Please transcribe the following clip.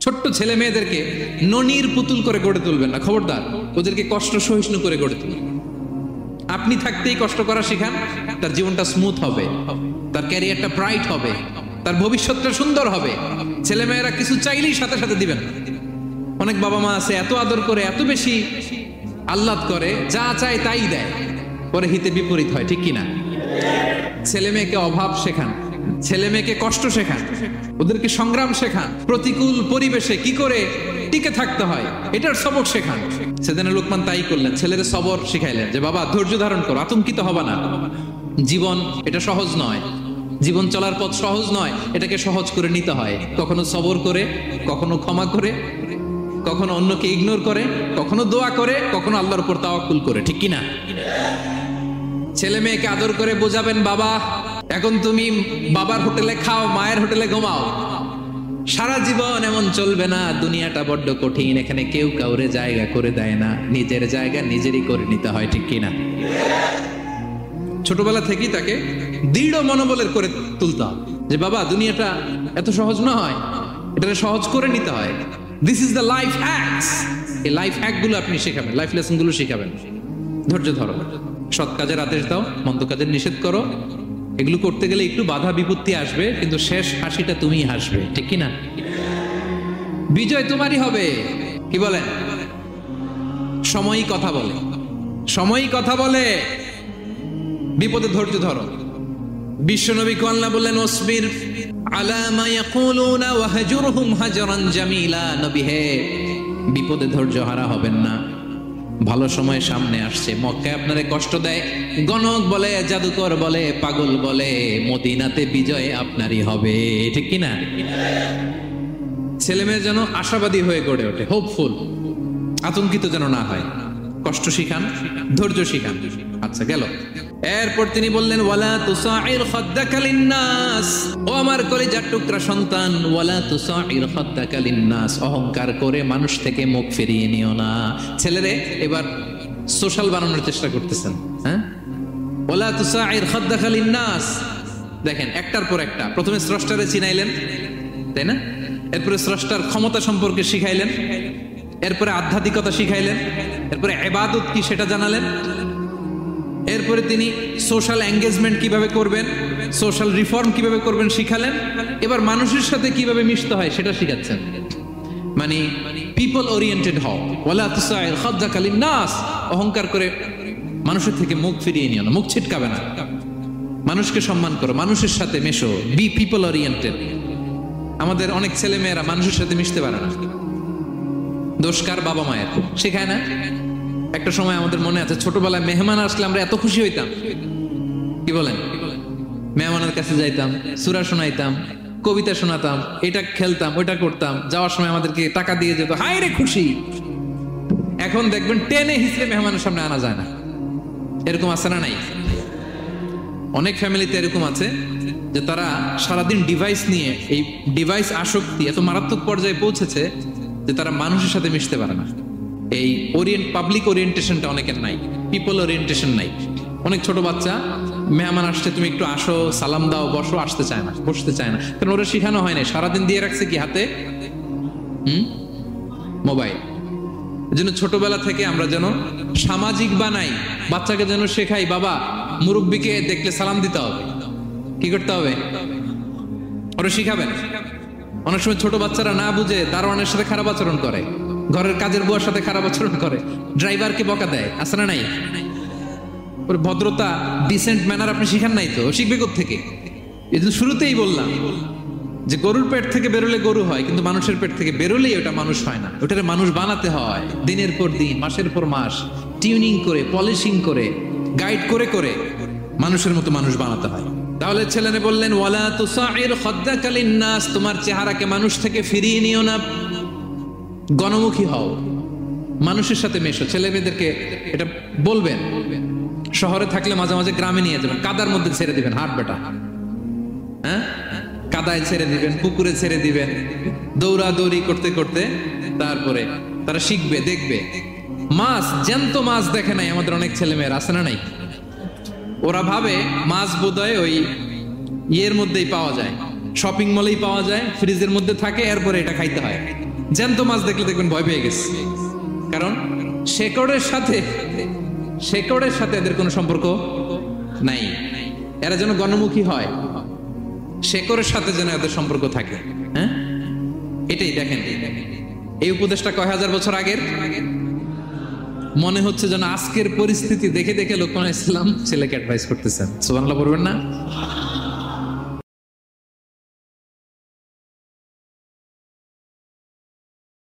ছোট্ট ছেলে মেয়েদেরকে ননির পুতুল করে গড়ে তুলবেন না, খবরদার। ওদেরকে কষ্ট সহিষ্ণু করে গড়ে তুলবেন। আপনি থাকতেই কষ্ট করা শিখান, তার জীবনটা স্মুথ হবে, তার ক্যারিয়ারটা ব্রাইট হবে, তার ভবিষ্যৎটা সুন্দর হবে। ছেলেমেয়েরা কিছু চাইলেই সাথে সাথে দিবেন। অনেক বাবা মা আছে এত আদর করে, এত বেশি আহ্লাদ করে, যা চায় তাই দেয়, পরে হিতে বিপরীত হয়, ঠিক কিনা? ছেলে মেয়েকে অভাব শেখান, ছেলে মেয়েকে কষ্ট শেখান, ওদেরকে সংগ্রাম শেখান, প্রতিকূল পরিবেশে কি করে টিকে থাকতে হয় এটার সবক শেখান। সেদিন লোকমান তাই করলেন, ছেলেদের সবর শিখাইলেন যে বাবা ধৈর্য ধারণ করো, আতঙ্কিত হবা না। জীবন এটা সহজ নয়, জীবন চলার পথ সহজ নয়, এটাকে সহজ করে নিতে হয়। কখনো সবর করে, কখনো ক্ষমা করে, কখনো অন্যকে ইগনোর করে, কখনো দোয়া করে, কখনো আল্লাহর উপর তাওয়াক্কুল করে, ঠিক কিনা? ছেলে মেয়েকে আদর করে বোঝাবেন, বাবা এখন তুমি বাবার হোটেলে খাও, মায়ের হোটেলে ঘুমাও। সারা জীবন এমন চলবে না, দুনিয়াটা বড্ড কঠিন, এখানে কেউ কাউরে জায়গা করে দেয় না, নিজের জায়গা নিজেরই করে নিতে হয়, ঠিক কিনা? ছোটবেলা থেকেই তাকে দৃঢ় মনোবলের করে তুলতে হবে যে বাবা দুনিয়াটা এত সহজ নয়, এটাকে সহজ করে নিতে হয়। This is the life hacks. এই লাইফ হ্যাক গুলো আপনি শেখাবেন, লাইফ লেসন গুলো শেখাবেন। ধৈর্য ধরো, সৎ কাজের আদেশ দাও, মন্দ কাজের নিষেধ করো। এগুলো করতে গেলে একটু বাধা বিপত্তি আসবে, কিন্তু শেষ হাসিটা তুমিই হাসবে, ঠিক কিনা? বিজয় তোমারই হবে। কি বলেন? সময়ই কথা বলে, সময়ই কথা বলে। বিপদে ধৈর্য ধরো। বিশ্বনবী আল্লাহ বললেন ওয়াসবির আলা মা ইয়াকুলুনা ওয়াহজুরহুম হাজরান জামিলা। নবী হে, বিপদে ধৈর্য হারা হবেন না। ভালো সময় সামনে আসছে, মক্কায় আপনারে কষ্ট দেয়, গণক বলে, জাদুকর বলে, পাগল বলে, মদিনাতে বিজয় আপনারই হবে, ঠিক কিনা? ছেলে মেয়ে যেন আশাবাদী হয়ে গড়ে ওঠে, হোপফুল, আতঙ্কিত যেন না হয়। কষ্ট শিখান, ধৈর্য শিখান। আচ্ছা গেল। এরপর তিনি বললেন ওয়ালা তুসাইর খাদ্দাকা লিন্নাস। ও আমার কলিজার টুকরা সন্তান, ওয়ালা তুসাইর খাদ্দাকা লিন্নাস। অহংকার করে মানুষ থেকে মুখ ফিরিয়ে নিও না। ছেলেরে এবার সোশ্যাল বানানোর চেষ্টা করতেছেন, হ্যাঁ? ওয়ালা তুসাইর খাদ্দাকা লিন্নাস। দেখেন একটার পর একটা, প্রথমে স্রষ্টারে চিনাইলেন, তাই না? এরপরে স্রষ্টার ক্ষমতা সম্পর্কে শিখাইলেন, এরপরে আধ্যাত্মিকতা শিখাইলেন, এরপরে ইবাদত কি সেটা জানালেন, এরপরে তিনি সোশ্যাল এঙ্গেজমেন্ট কিভাবে করবেন, সোশ্যাল রিফর্ম কিভাবে করবেন শিখালেন। এবার মানুষের সাথে কিভাবে মিশতে হয় সেটা শিখাচ্ছেন। মানে পিপল ওরিয়েন্টেড হও। ওয়ালা তুসাইর খাদ্দাকা লিন্নাস। অহংকার করে মানুষের থেকে মুখ ফিরিয়ে নিও না, মুখ ছিটকাবে না। মানুষকে সম্মান করো, মানুষের সাথে মেশো, বি পিপল ওরিয়েন্টেড। আমাদের অনেক ছেলে মেয়েরা মানুষের সাথে মিশতে পারে না। দোষ কার? বাবা মায়ের, শেখায় না। একটা সময় আমাদের মনে আছে, ছোটবেলায় মেহমান আসলে আমরা এত খুশি হইতাম, কি বলেন? মেহমানের কাছে যাইতাম, সূরা শোনাইতাম, কবিতা শোনাতাম, এটা খেলতাম, ওইটা করতাম, যাওয়ার সময় আমাদেরকে টাকা দিয়ে যেত, হাই রে খুশি। এখন দেখবেন টেনে হিসেবে মেহমানের সামনে আনা যায় না। এরকম আছে না নাই? অনেক ফ্যামিলিতে এরকম আছে যে তারা সারাদিন ডিভাইস নিয়ে, এই ডিভাইস আসক্তি এত মারাত্মক পর্যায়ে পৌঁছেছে যে তারা মানুষের সাথে মিশতে পারে না। এই পাবলিক ওরিয়েন্টেশনটা অনেকের নাই, পিপল ওরিয়েন্টেশন নাই। অনেক ছোট বাচ্চা, মেহমান আসছে, তুমি একটু আসো, সালাম দাও, বসো, আসতে চায় না, বসতে চায় না, কারণ ওরা শিখানো হয় না। সারাদিন দিয়ে রাখছে কি হাতে? মোবাইল। এজন্য ছোটবেলা থেকে আমরা যেন সামাজিক বানাই, বাচ্চাকে যেন শেখাই, বাবা মুরব্বীকে দেখলে সালাম দিতে হবে, কি করতে হবে ওরা শিখাবেন। অনেক সময় ছোট বাচ্চারা না বুঝে দারোয়ানের সাথে খারাপ আচরণ করে, ঘরের কাজের বুয়ার সাথে খারাপ আচরণ করে, ড্রাইভারকে বকা দেয়, আছে না নাই? ওর ভদ্রতা, ডিসেন্ট ম্যানার আপনি শিখান নাই তো, শিখবে কোত্থেকে? এই যে শুরুতেই বললাম যে গরুর পেট থেকে বেরোলে গরু হয়, কিন্তু মানুষের পেট থেকে বেরোলেই ওটা মানুষ হয় না। ওটারে মানুষ বানাতে হয় দিনের পর দিন, মাসের পর মাস, টিউনিং করে, পলিশিং করে, গাইড করে করে মানুষের মতো মানুষ বানাতে হয়। তাহলে ছেলেনে বললেন ওয়ালা তুসাইর খাদ্দাকা লিন্নাস। তোমার চেহারাকে মানুষ থেকে ফিরিয়ে নিও না, গণমুখী হও, মানুষের সাথে মেশো। ছেলে মেয়েদেরকে এটা বলবেন। শহরে থাকলে মাঝে মাঝে গ্রামে নিয়ে যাবেন, কাদার মধ্যে ছেড়ে দিবেন, হাট বেটা, হ্যাঁ, কাদায় ছেড়ে দিবেন, পুকুরে ছেড়ে দিবেন, দৌড়াদৌড়ি করতে করতে তারপরে তারা শিখবে, দেখবে। মাছ, জ্যান্ত মাছ দেখে নাই আমাদের অনেক ছেলে মেয়েরা, আছে না নাই? ওরা ভাবে মাছ বোধহয় ওই ইয়ের মধ্যেই পাওয়া যায়, শপিং মলেই পাওয়া যায়, ফ্রিজের মধ্যে থাকে, এরপরে এটা খাইতে হয়। জ্যান্ত মাছ দেখলে দেখবেন ভয় পেয়ে গেছে, কারণ শেকড়ের সাথে এদের কোনো সম্পর্ক নাই। এরা যেন গণমুখী হয়, শেকড়ের সাথে যেন এদের সম্পর্ক থাকে। হ্যাঁ, এটাই দেখেন, এই উপদেশটা কয় হাজার বছর আগের। মনে হচ্ছে যেন আজকের পরিস্থিতি দেখে দেখে লোকমান ইসলাম ছেলেকে অ্যাডভাইস করতেছেন। সুবহানাল্লাহ বলবেন না?